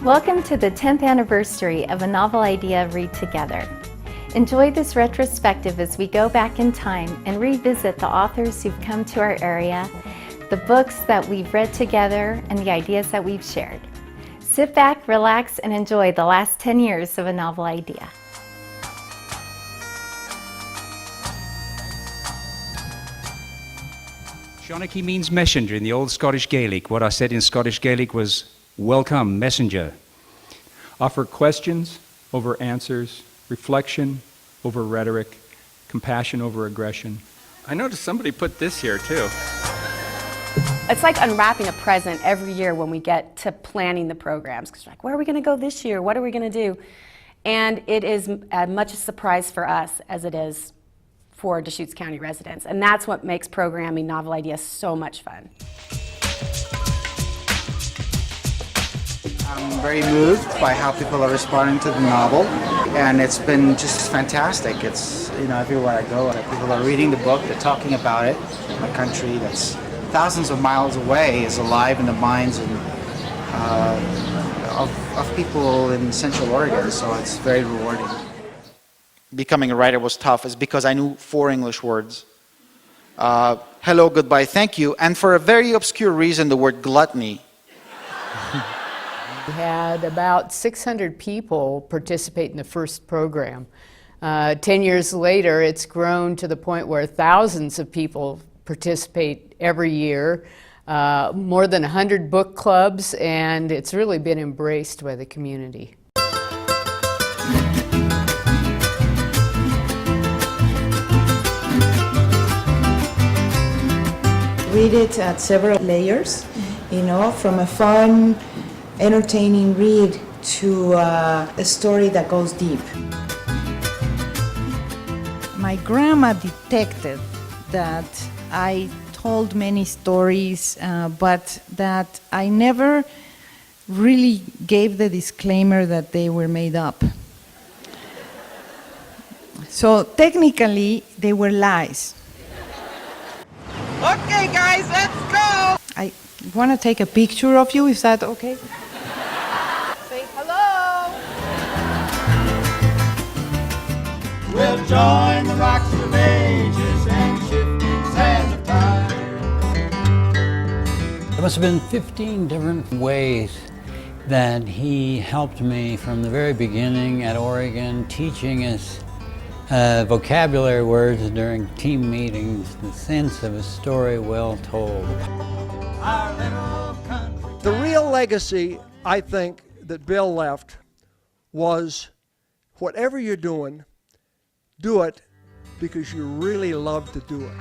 Welcome to the 10th anniversary of A Novel Idea Read Together. Enjoy this retrospective as we go back in time and revisit the authors who've come to our area, the books that we've read together, and the ideas that we've shared. Sit back, relax, and enjoy the last 10 years of A Novel Idea. Seanachie means messenger in the old Scottish Gaelic. What I said in Scottish Gaelic was, welcome, messenger. Offer questions over answers, reflection over rhetoric, compassion over aggression. I noticed somebody put this here too. It's like unwrapping a present every year when we get to planning the programs. Because we're like, where are we going to go this year? What are we going to do? And it is as much a surprise for us as it is for Deschutes County residents. And that's what makes programming Novel Idea so much fun. I'm very moved by how people are responding to the novel, and it's been just fantastic. It's, everywhere I go, people are reading the book, they're talking about it. A country that's thousands of miles away is alive in the minds of people in Central Oregon, so it's very rewarding. Becoming a writer was tough is because I knew 4 English words. Hello, goodbye, thank you, and for a very obscure reason, the word gluttony. We had about 600 people participate in the first program. 10 years later, it's grown to the point where thousands of people participate every year, more than 100 book clubs, and it's really been embraced by the community. Read it at several layers, from a fun, entertaining read to a story that goes deep. My grandma detected that I told many stories, but that I never really gave the disclaimer that they were made up. So technically, they were lies. Okay, guys, let's go! I want to take a picture of you, is that okay? Say hello! We'll join the rocks of ages and shifting sands of time. There must have been 15 different ways that he helped me from the very beginning at Oregon, teaching us vocabulary words during team meetings, the sense of a story well told. Our little country. The real legacy, I think, that Bill left was whatever you're doing, do it because you really love to do it.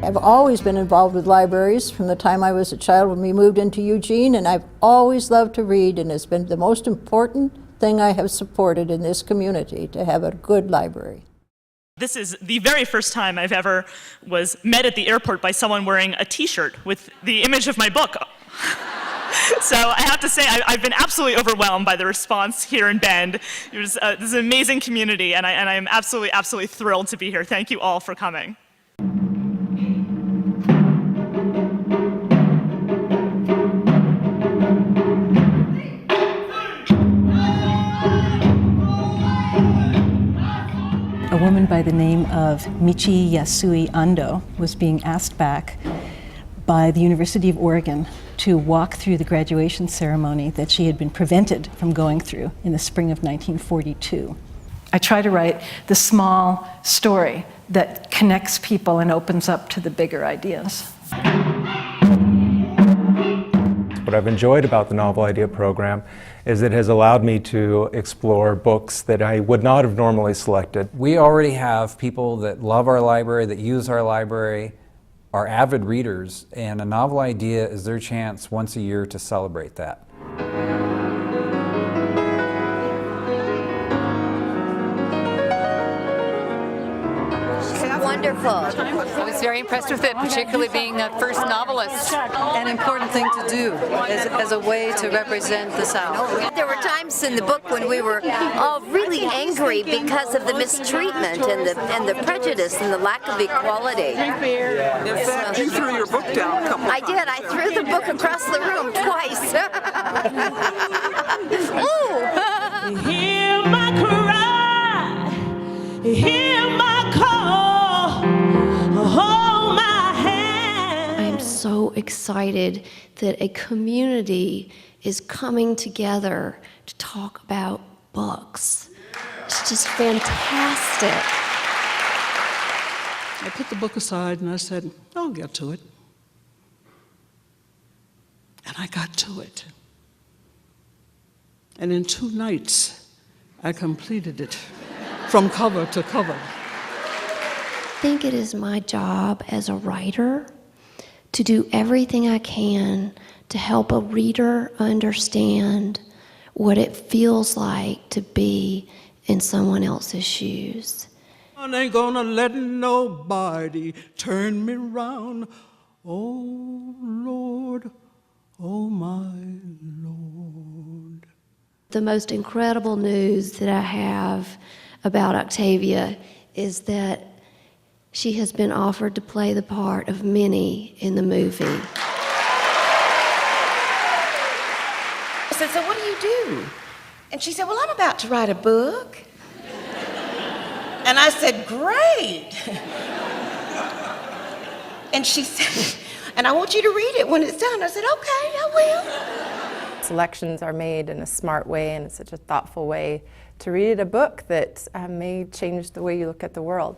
I've always been involved with libraries from the time I was a child when we moved into Eugene, and I've always loved to read, and it's been the most important thing I have supported in this community, to have a good library. This is the very first time I've ever was met at the airport by someone wearing a t-shirt with the image of my book. So I have to say, I've been absolutely overwhelmed by the response here in Bend. This is an amazing community, and I am absolutely thrilled to be here. Thank you all for coming. A woman by the name of Michi Yasui Ando was being asked back by the University of Oregon to walk through the graduation ceremony that she had been prevented from going through in the spring of 1942. I try to write the small story that connects people and opens up to the bigger ideas. What I've enjoyed about the Novel Idea program is it has allowed me to explore books that I would not have normally selected. We already have people that love our library, that use our library, are avid readers, and A Novel Idea is their chance once a year to celebrate that. Have wonderful. I was very impressed with it, particularly being a first novelist. An important thing to do as a way to represent the South. There were times in the book when we were all really angry because of the mistreatment and the prejudice and the lack of equality. In fact, you threw your book down. Come on. I did. I threw the book across the room twice. Ooh. Hear my cry, hear my call, hold my hand. I'm so excited that a community is coming together to talk about books. It's just fantastic. I put the book aside and I said, I'll get to it. And I got to it. And in 2 nights, I completed it from cover to cover. I think it is my job as a writer to do everything I can to help a reader understand what it feels like to be in someone else's shoes. I ain't gonna let nobody turn me round. Oh, Lord, oh, my Lord. The most incredible news that I have about Octavia is that she has been offered to play the part of Minnie in the movie. I said, so what do you do? And she said, well, I'm about to write a book. And I said, great. And she said, and I want you to read it when it's done. I said, okay, I will. Selections are made in a smart way and in such a thoughtful way to read a book that may change the way you look at the world.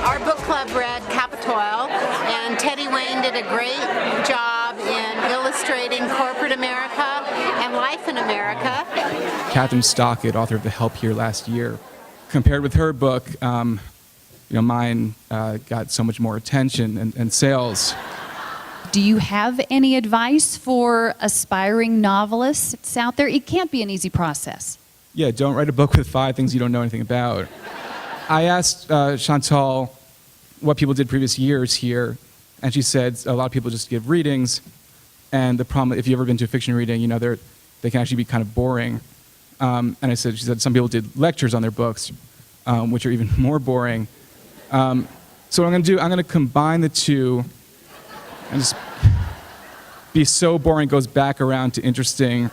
Our book club read Capitoil, and Teddy Wayne did a great job in illustrating corporate America and life in America. Catherine Stockett, author of The Help Here last year, compared with her book, mine got so much more attention and sales. Do you have any advice for aspiring novelists out there? It can't be an easy process. Yeah, don't write a book with 5 things you don't know anything about. I asked Chantal what people did previous years here, and she said a lot of people just give readings, and the problem, if you've ever been to a fiction reading, they can actually be kind of boring. And she said some people did lectures on their books, which are even more boring. So what I'm going to do, I'm going to combine the two and just be so boring goes back around to interesting.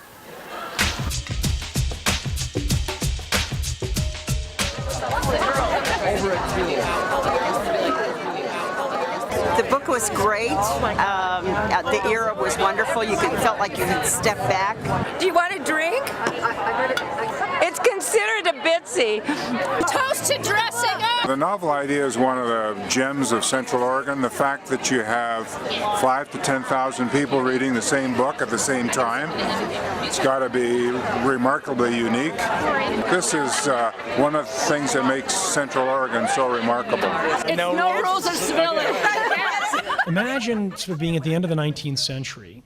The book was great. The era was wonderful. Felt like you could step back. Do you want a drink? It's considered a bitsy. Toast to dressing up! The novel idea is one of the gems of Central Oregon. The fact that you have 5,000 to 10,000 people reading the same book at the same time, it's got to be remarkably unique. This is one of the things that makes Central Oregon so remarkable. It's no rules of civility. Imagine sort of being at the end of the 19th century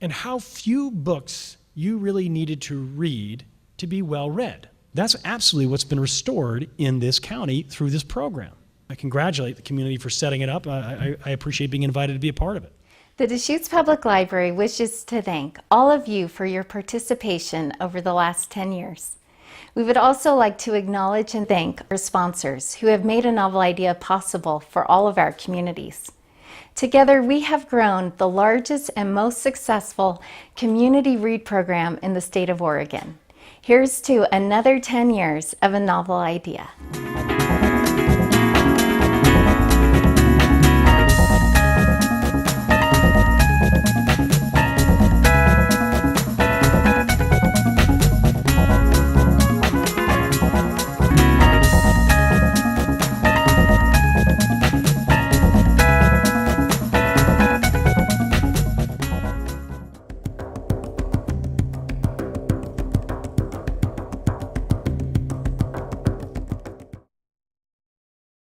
and how few books you really needed to read to be well read. That's absolutely what's been restored in this county through this program. I congratulate the community for setting it up. I appreciate being invited to be a part of it. The Deschutes Public Library wishes to thank all of you for your participation over the last 10 years. We would also like to acknowledge and thank our sponsors who have made a novel idea possible for all of our communities. Together, we have grown the largest and most successful community read program in the state of Oregon. Here's to another 10 years of a novel idea.